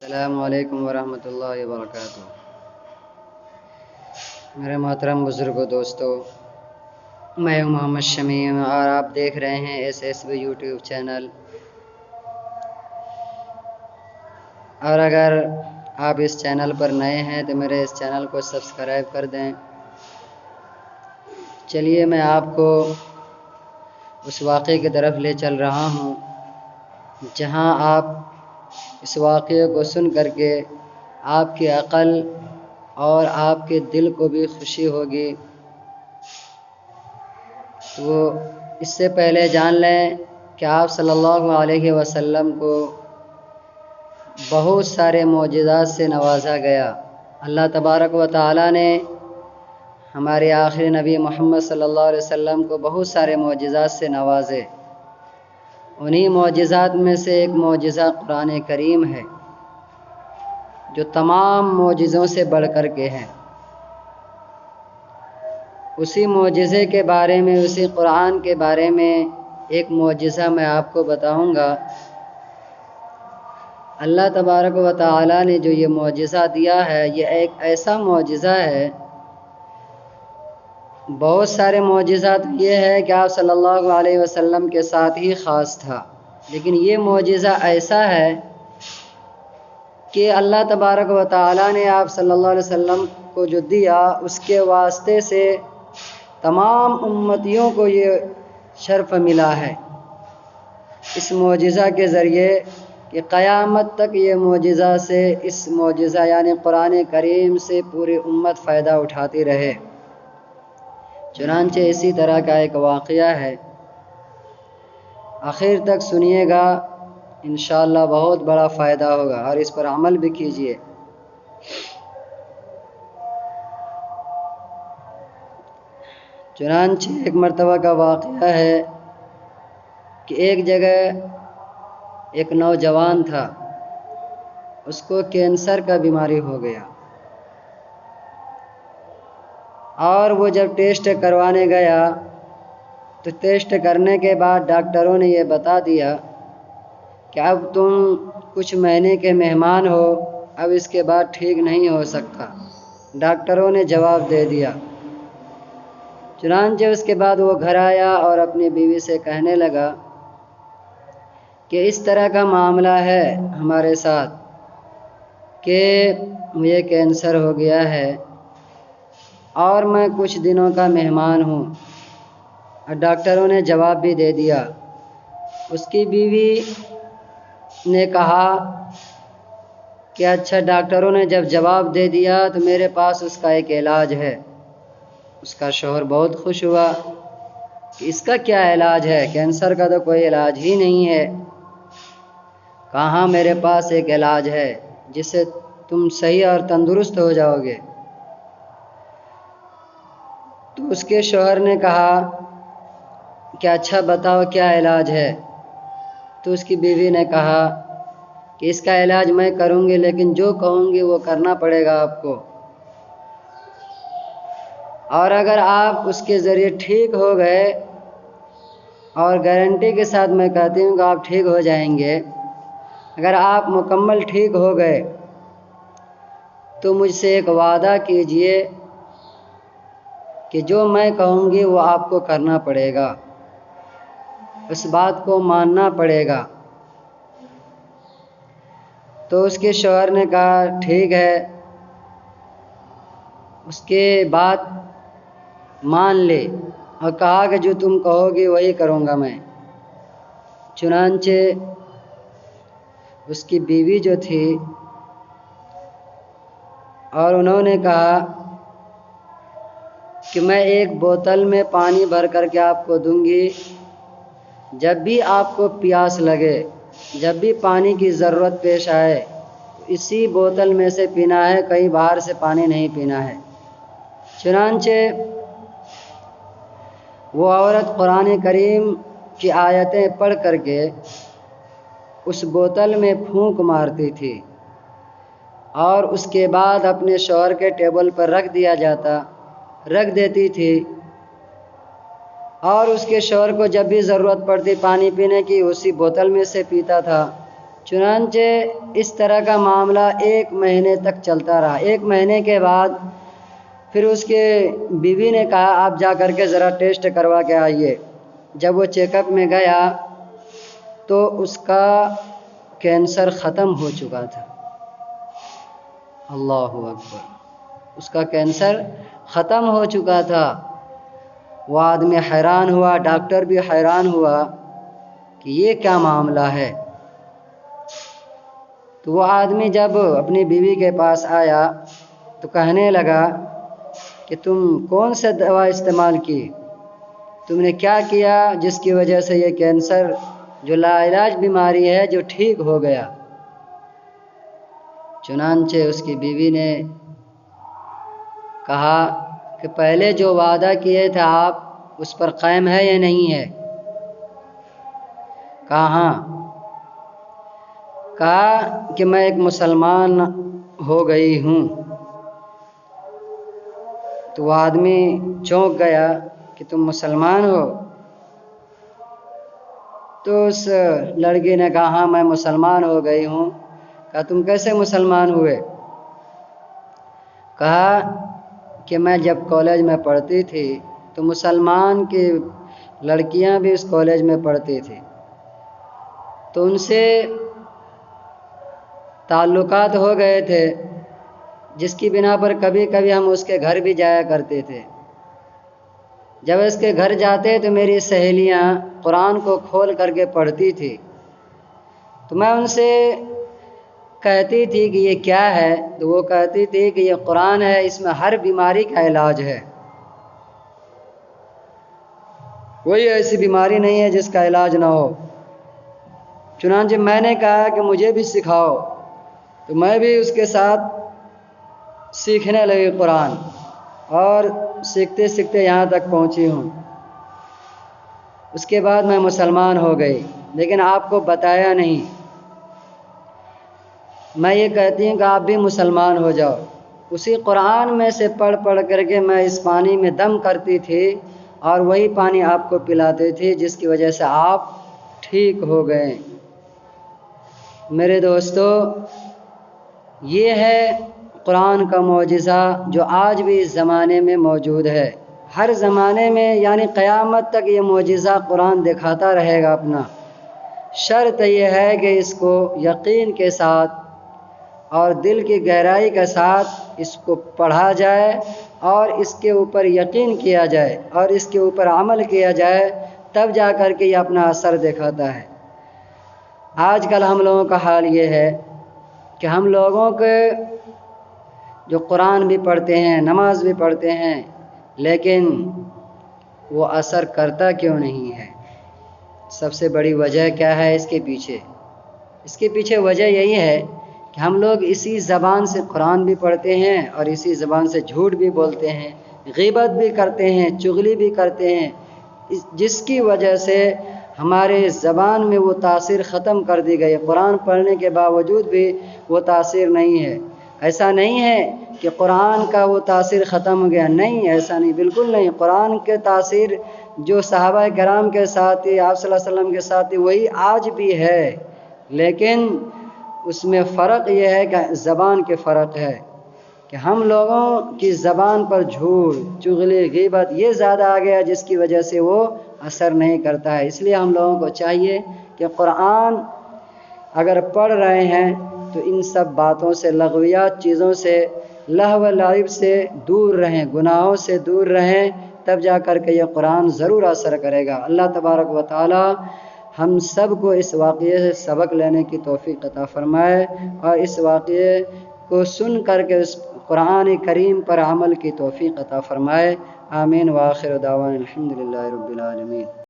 السلام علیکم ورحمۃ اللہ وبرکاتہ۔ میرے محترم بزرگوں دوستو، میں ہوں محمد شمیم اور آپ دیکھ رہے ہیں SSB یوٹیوب چینل۔ اور اگر آپ اس چینل پر نئے ہیں تو میرے اس چینل کو سبسکرائب کر دیں۔ چلیے میں آپ کو اس واقعے کی طرف لے چل رہا ہوں جہاں آپ اس واقعے کو سن کر کے آپ کی عقل اور آپ کے دل کو بھی خوشی ہوگی۔ تو اس سے پہلے جان لیں کہ آپ صلی اللہ علیہ وسلم کو بہت سارے معجزات سے نوازا گیا۔ اللہ تبارک و تعالیٰ نے ہمارے آخری نبی محمد صلی اللہ علیہ وسلم کو بہت سارے معجزات سے نوازے۔ انہی معجزات میں سے ایک معجزہ قرآن کریم ہے جو تمام معجزوں سے بڑھ کر کے ہے۔ اسی معجزے کے بارے میں، اسی قرآن کے بارے میں ایک معجزہ میں آپ کو بتاؤں گا۔ اللہ تبارک و تعالیٰ نے جو یہ معجزہ دیا ہے، یہ ایک ایسا معجزہ ہے۔ بہت سارے معجزات یہ ہے کہ آپ صلی اللہ علیہ وسلم کے ساتھ ہی خاص تھا، لیکن یہ معجزہ ایسا ہے کہ اللہ تبارک و تعالیٰ نے آپ صلی اللہ علیہ وسلم کو جو دیا، اس کے واسطے سے تمام امتیوں کو یہ شرف ملا ہے اس معجزہ کے ذریعے کہ قیامت تک یہ معجزہ سے، اس معجزہ یعنی قرآن کریم سے پوری امت فائدہ اٹھاتی رہے۔ چنانچہ اسی طرح کا ایک واقعہ ہے، آخر تک سنیے گا، انشاءاللہ بہت بڑا فائدہ ہوگا اور اس پر عمل بھی کیجیے۔ چنانچہ ایک مرتبہ کا واقعہ ہے کہ ایک جگہ ایک نوجوان تھا، اس کو کینسر کا بیماری ہو گیا، اور وہ جب ٹیسٹ کروانے گیا تو ٹیسٹ کرنے کے بعد ڈاکٹروں نے یہ بتا دیا کہ اب تم کچھ مہینے کے مہمان ہو، اب اس کے بعد ٹھیک نہیں ہو سکتا۔ ڈاکٹروں نے جواب دے دیا۔ چنانچہ اس کے بعد وہ گھر آیا اور اپنی بیوی سے کہنے لگا کہ اس طرح کا معاملہ ہے ہمارے ساتھ کہ مجھے کینسر ہو گیا ہے اور میں کچھ دنوں کا مہمان ہوں، اور ڈاکٹروں نے جواب بھی دے دیا۔ اس کی بیوی نے کہا کہ اچھا، ڈاکٹروں نے جب جواب دے دیا تو میرے پاس اس کا ایک علاج ہے۔ اس کا شوہر بہت خوش ہوا کہ اس کا کیا علاج ہے، کینسر کا تو کوئی علاج ہی نہیں ہے۔ کہاں میرے پاس ایک علاج ہے جس سے تم صحیح اور تندرست ہو جاؤ گے۔ تو اس کے شوہر نے کہا کہ اچھا بتاؤ کیا علاج ہے۔ تو اس کی بیوی نے کہا کہ اس کا علاج میں کروں گی، لیکن جو کہوں گی وہ کرنا پڑے گا آپ کو، اور اگر آپ اس کے ذریعے ٹھیک ہو گئے، اور گارنٹی کے ساتھ میں کہتی ہوں کہ آپ ٹھیک ہو جائیں گے، اگر آپ مکمل ٹھیک ہو گئے تو مجھ سے ایک وعدہ کیجئے کہ جو میں کہوں گی وہ آپ کو کرنا پڑے گا، اس بات کو ماننا پڑے گا۔ تو اس کے شوہر نے کہا ٹھیک ہے، اس کے بعد مان لے اور کہا کہ جو تم کہو گی وہی کروں گا میں۔ چنانچہ اس کی بیوی جو تھی، اور انہوں نے کہا کہ میں ایک بوتل میں پانی بھر کر کے آپ کو دوں گی، جب بھی آپ کو پیاس لگے، جب بھی پانی کی ضرورت پیش آئے، اسی بوتل میں سے پینا ہے، کہیں باہر سے پانی نہیں پینا ہے۔ چنانچہ وہ عورت قرآن کریم کی آیتیں پڑھ کر کے اس بوتل میں پھونک مارتی تھی، اور اس کے بعد اپنے شوہر کے ٹیبل پر رکھ دیتی تھی، اور اس کے شوہر کو جب بھی ضرورت پڑتی پانی پینے کی، اسی بوتل میں سے پیتا تھا۔ چنانچہ اس طرح کا معاملہ 1 مہینے تک چلتا رہا۔ 1 مہینے کے بعد پھر اس کے بیوی نے کہا آپ جا کر کے ذرا ٹیسٹ کروا کے آئیے۔ جب وہ چیک اپ میں گیا تو اس کا کینسر ختم ہو چکا تھا۔ اللہ اکبر، اس کا کینسر ختم ہو چکا تھا۔ وہ آدمی حیران ہوا، ڈاکٹر بھی حیران ہوا کہ یہ کیا معاملہ ہے۔ تو وہ آدمی جب اپنی بیوی کے پاس آیا تو کہنے لگا کہ تم کون سے دوا استعمال کی، تم نے کیا کیا جس کی وجہ سے یہ کینسر جو لا علاج بیماری ہے جو ٹھیک ہو گیا۔ چنانچہ اس کی بیوی نے کہا کہ پہلے جو وعدہ کیے تھے آپ اس پر قائم ہے یا نہیں ہے؟ کہا ہاں۔ کہا کہ میں ایک مسلمان ہو گئی ہوں۔ تو وہ آدمی چونک گیا کہ تم مسلمان ہو؟ تو اس لڑکی نے کہا ہاں میں مسلمان ہو گئی ہوں۔ کہا تم کیسے مسلمان ہوئے؟ کہا کہ میں جب کالج میں پڑھتی تھی تو مسلمان کی لڑکیاں بھی اس کالج میں پڑھتی تھی، تو ان سے تعلقات ہو گئے تھے، جس کی بنا پر کبھی کبھی ہم اس کے گھر بھی جایا کرتے تھے۔ جب اس کے گھر جاتے تو میری سہیلیاں قرآن کو کھول کر کے پڑھتی تھی، تو میں ان سے کہتی تھی کہ یہ کیا ہے؟ تو وہ کہتی تھی کہ یہ قرآن ہے، اس میں ہر بیماری کا علاج ہے، کوئی ایسی بیماری نہیں ہے جس کا علاج نہ ہو۔ چنانچہ میں نے کہا کہ مجھے بھی سکھاؤ، تو میں بھی اس کے ساتھ سیکھنے لگی قرآن، اور سیکھتے سیکھتے یہاں تک پہنچی ہوں۔ اس کے بعد میں مسلمان ہو گئی، لیکن آپ کو بتایا نہیں۔ میں یہ کہتی ہوں کہ آپ بھی مسلمان ہو جاؤ۔ اسی قرآن میں سے پڑھ پڑھ کر کے میں اس پانی میں دم کرتی تھی اور وہی پانی آپ کو پلاتی تھی، جس کی وجہ سے آپ ٹھیک ہو گئے۔ میرے دوستو، یہ ہے قرآن کا معجزہ جو آج بھی اس زمانے میں موجود ہے۔ ہر زمانے میں یعنی قیامت تک یہ معجزہ قرآن دکھاتا رہے گا اپنا۔ شرط یہ ہے کہ اس کو یقین کے ساتھ اور دل کی گہرائی کے ساتھ اس کو پڑھا جائے اور اس کے اوپر یقین کیا جائے اور اس کے اوپر عمل کیا جائے، تب جا کر کے یہ اپنا اثر دکھاتا ہے۔ آج کل ہم لوگوں کا حال یہ ہے کہ ہم لوگوں کے جو قرآن بھی پڑھتے ہیں، نماز بھی پڑھتے ہیں، لیکن وہ اثر کرتا کیوں نہیں ہے؟ سب سے بڑی وجہ کیا ہے اس کے پیچھے؟ اس کے پیچھے وجہ یہی ہے کہ ہم لوگ اسی زبان سے قرآن بھی پڑھتے ہیں اور اسی زبان سے جھوٹ بھی بولتے ہیں، غیبت بھی کرتے ہیں، چغلی بھی کرتے ہیں، جس کی وجہ سے ہمارے زبان میں وہ تاثیر ختم کر دی گئی۔ قرآن پڑھنے کے باوجود بھی وہ تاثیر نہیں ہے۔ ایسا نہیں ہے کہ قرآن کا وہ تاثیر ختم ہو گیا، نہیں، ایسا نہیں، بالکل نہیں۔ قرآن کے تاثیر جو صحابہ کرام کے ساتھ تھی، آپ صلی اللہ علیہ وسلم کے ساتھ تھی، وہی آج بھی ہے، لیکن اس میں فرق یہ ہے کہ زبان کے فرق ہے کہ ہم لوگوں کی زبان پر جھوٹ، چغلی، غیبت یہ زیادہ آ گیا، جس کی وجہ سے وہ اثر نہیں کرتا ہے۔ اس لیے ہم لوگوں کو چاہیے کہ قرآن اگر پڑھ رہے ہیں تو ان سب باتوں سے، لغویات چیزوں سے، لہو و لعب سے دور رہیں، گناہوں سے دور رہیں، تب جا کر کے یہ قرآن ضرور اثر کرے گا۔ اللہ تبارک و تعالی ہم سب کو اس واقعے سے سبق لینے کی توفیق عطا فرمائے اور اس واقعے کو سن کر کے اس قرآن کریم پر عمل کی توفیق عطا فرمائے۔ آمین وآخر دعوانا الحمدللہ رب العالمین۔